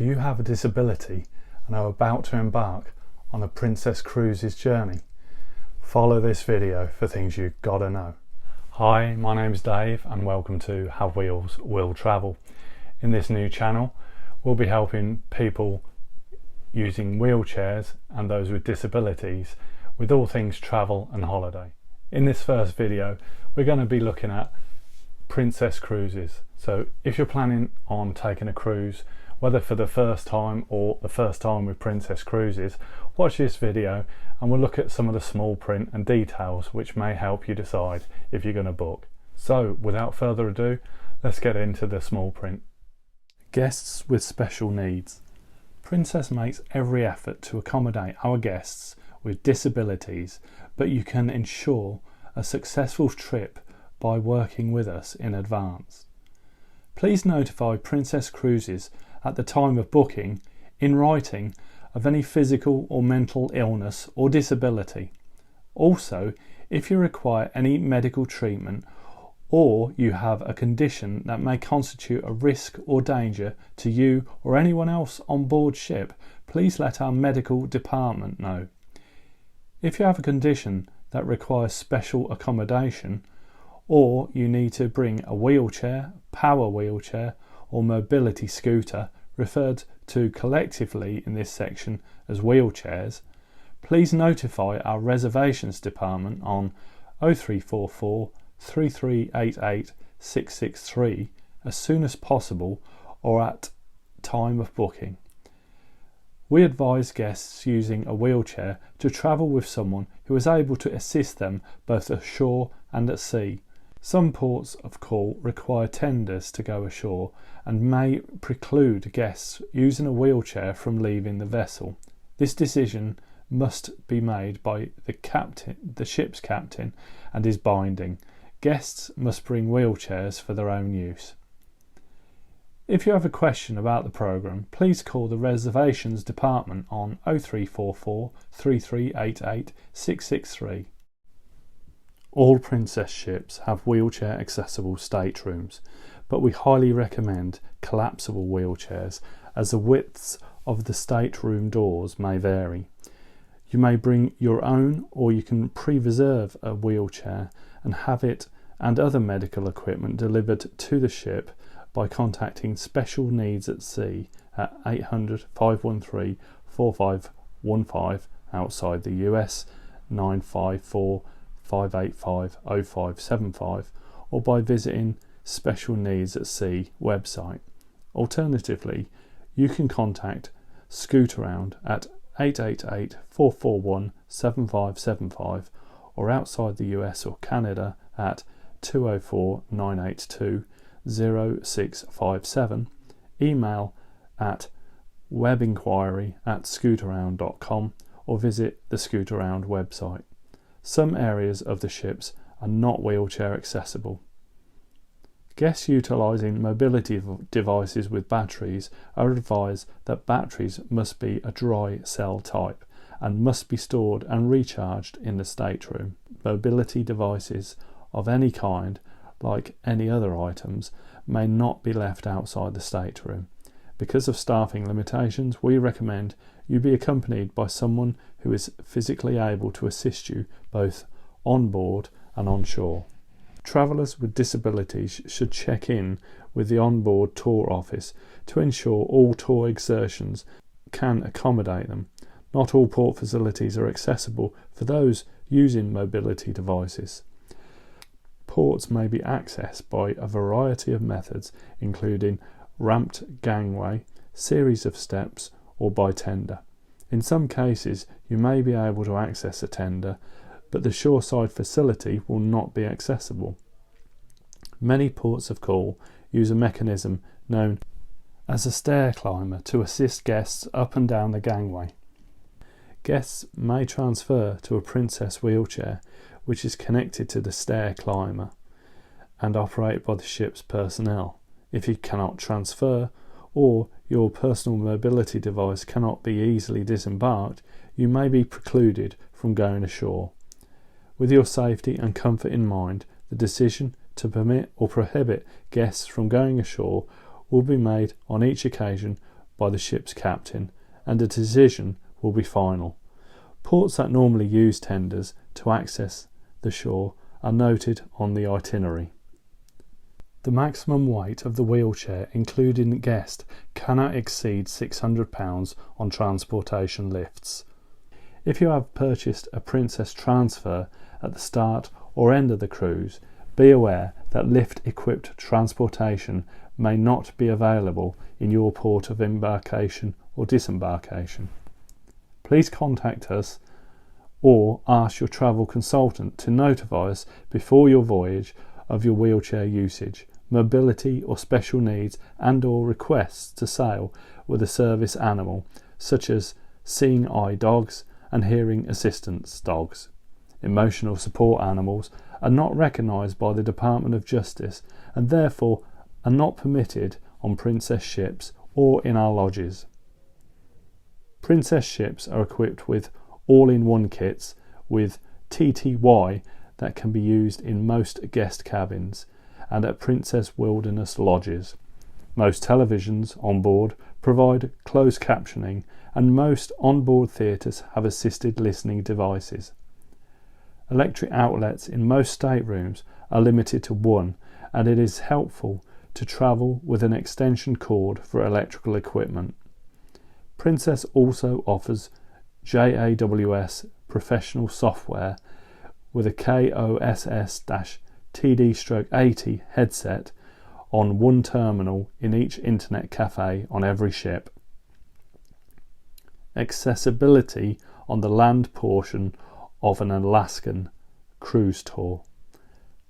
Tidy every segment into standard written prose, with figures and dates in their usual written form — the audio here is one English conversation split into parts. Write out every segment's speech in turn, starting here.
Do you have a disability and are about to embark on a Princess Cruises journey? Follow this video for things you've got to know. Hi, my name's Dave and welcome to Have Wheels Will Travel. In this new channel, we'll be helping people using wheelchairs and those with disabilities with all things travel and holiday. In this first video, we're going to be looking at Princess Cruises. So if you're planning on taking a cruise, whether for the first time or the first time with Princess Cruises, watch this video and we'll look at some of the small print and details which may help you decide if you're going to book. So without further ado, let's get into the small print. Guests with special needs. Princess makes every effort to accommodate our guests with disabilities, but you can ensure a successful trip by working with us in advance. Please notify Princess Cruises at the time of booking, in writing, of any physical or mental illness or disability. Also, if you require any medical treatment or you have a condition that may constitute a risk or danger to you or anyone else on board ship, please let our medical department know. If you have a condition that requires special accommodation, or you need to bring a wheelchair, power wheelchair or mobility scooter, referred to collectively in this section as wheelchairs, please notify our reservations department on 0344 3388 663 as soon as possible or at time of booking. We advise guests using a wheelchair to travel with someone who is able to assist them both ashore and at sea. Some ports of call require tenders to go ashore and may preclude guests using a wheelchair from leaving the vessel. This decision must be made by the ship's captain and is binding. Guests must bring wheelchairs for their own use. If you have a question about the programme, please call the reservations department on 0344 3388 663. All Princess ships have wheelchair accessible staterooms, but we highly recommend collapsible wheelchairs as the widths of the stateroom doors may vary. You may bring your own, or you can pre-reserve a wheelchair and have it and other medical equipment delivered to the ship by contacting Special Needs at Sea at 800 513 4515 outside the US, 954 585 0575, or by visiting Special Needs at Sea website. Alternatively, you can contact Scootaround at 888 441 7575 or outside the US or Canada at 204 982 0657, email at webinquiry@scootaround.com or visit the Scootaround website. Some areas of the ships are not wheelchair accessible. Guests utilising mobility devices with batteries are advised that batteries must be a dry cell type and must be stored and recharged in the stateroom. Mobility devices of any kind, like any other items, may not be left outside the stateroom. Because of staffing limitations, we recommend you be accompanied by someone who is physically able to assist you both on board and on shore. Travellers with disabilities should check in with the onboard tour office to ensure all tour exertions can accommodate them. Not all port facilities are accessible for those using mobility devices. Ports may be accessed by a variety of methods, including ramped gangway, series of steps, or by tender. In some cases, you may be able to access a tender, but the shoreside facility will not be accessible. Many ports of call use a mechanism known as a stair climber to assist guests up and down the gangway. Guests may transfer to a Princess wheelchair, which is connected to the stair climber and operated by the ship's personnel. If you cannot transfer, or your personal mobility device cannot be easily disembarked, you may be precluded from going ashore. With your safety and comfort in mind, the decision to permit or prohibit guests from going ashore will be made on each occasion by the ship's captain, and a decision will be final. Ports that normally use tenders to access the shore are noted on the itinerary. The maximum weight of the wheelchair, including guest, cannot exceed £600 on transportation lifts. If you have purchased a Princess transfer at the start or end of the cruise, be aware that lift-equipped transportation may not be available in your port of embarkation or disembarkation. Please contact us or ask your travel consultant to notify us before your voyage of your wheelchair usage, mobility or special needs, and or requests to sail with a service animal such as seeing eye dogs and hearing assistance dogs. Emotional support animals are not recognised by the Department of Justice and therefore are not permitted on Princess ships or in our lodges. Princess ships are equipped with all-in-one kits with TTY that can be used in most guest cabins and at Princess Wilderness lodges. Most televisions on board provide closed captioning, and most on-board theatres have assisted listening devices. Electric outlets in most staterooms are limited to one, and it is helpful to travel with an extension cord for electrical equipment. Princess also offers JAWS professional software with a KOSS-TD/80 headset on one terminal in each internet cafe on every ship. Accessibility on the land portion of an Alaskan cruise tour.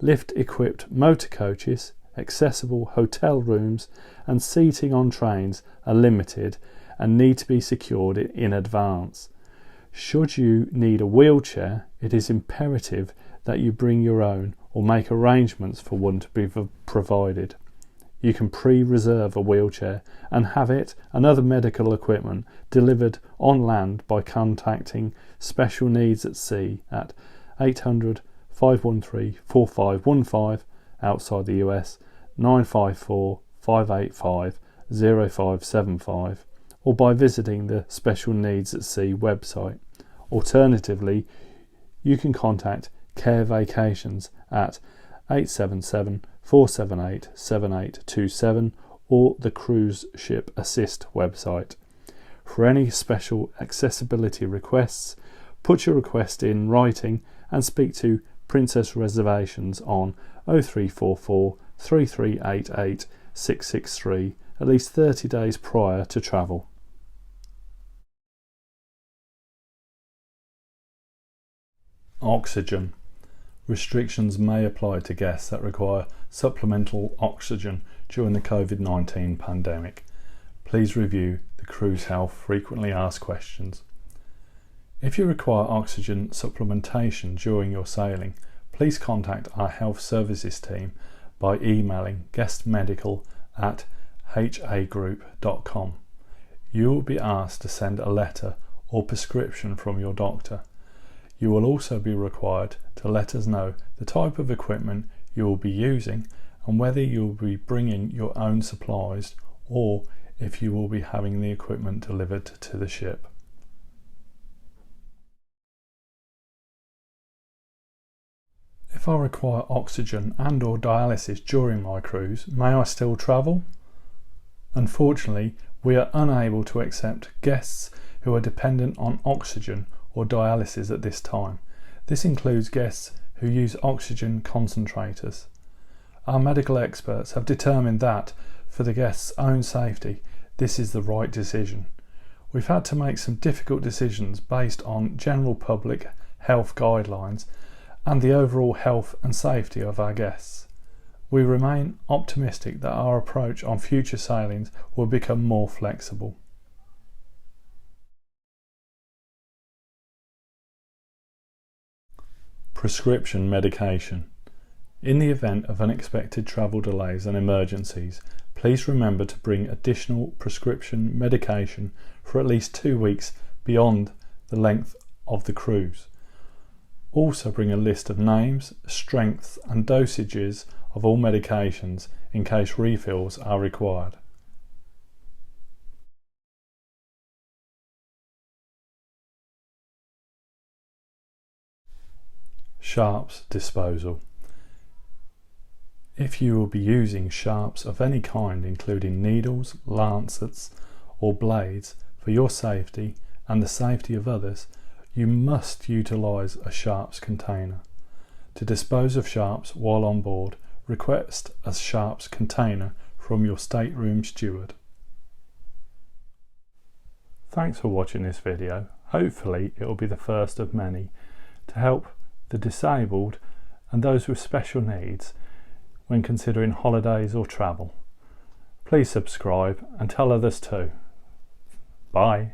Lift-equipped motor coaches, accessible hotel rooms and seating on trains are limited and need to be secured in advance. Should you need a wheelchair, it is imperative that you bring your own or make arrangements for one to be provided. You can pre-reserve a wheelchair and have it and other medical equipment delivered on land by contacting Special Needs at Sea at 800 513 4515 outside the US, 954 585 0575, or by visiting the Special Needs at Sea website. Alternatively, you can contact Care Vacations at 877 478 7827 or the Cruise Ship Assist website. For any special accessibility requests, put your request in writing and speak to Princess Reservations on 0344 3388 663 at least 30 days prior to travel. Oxygen. Restrictions may apply to guests that require supplemental oxygen during the COVID-19 pandemic. Please review the Cruise Health Frequently Asked Questions. If you require oxygen supplementation during your sailing, please contact our health services team by emailing guestmedical@hagroup.com. You will be asked to send a letter or prescription from your doctor. You will also be required to let us know the type of equipment you will be using and whether you will be bringing your own supplies or if you will be having the equipment delivered to the ship. If I require oxygen and or dialysis during my cruise, may I still travel? Unfortunately, we are unable to accept guests who are dependent on oxygen or dialysis at this time. This includes guests who use oxygen concentrators. Our medical experts have determined that, for the guests' own safety, this is the right decision. We've had to make some difficult decisions based on general public health guidelines and the overall health and safety of our guests. We remain optimistic that our approach on future sailings will become more flexible. Prescription medication. In the event of unexpected travel delays and emergencies, please remember to bring additional prescription medication for at least 2 weeks beyond the length of the cruise. Also bring a list of names, strengths and dosages of all medications in case refills are required. sharps disposal. If you will be using sharps of any kind, including needles, lancets or blades, for your safety and the safety of others, you must utilise a sharps container. To dispose of sharps while on board, request a sharps container from your stateroom steward. Thanks for watching this video. Hopefully it will be the first of many to help the disabled and those with special needs when considering holidays or travel. Please subscribe and tell others too. Bye.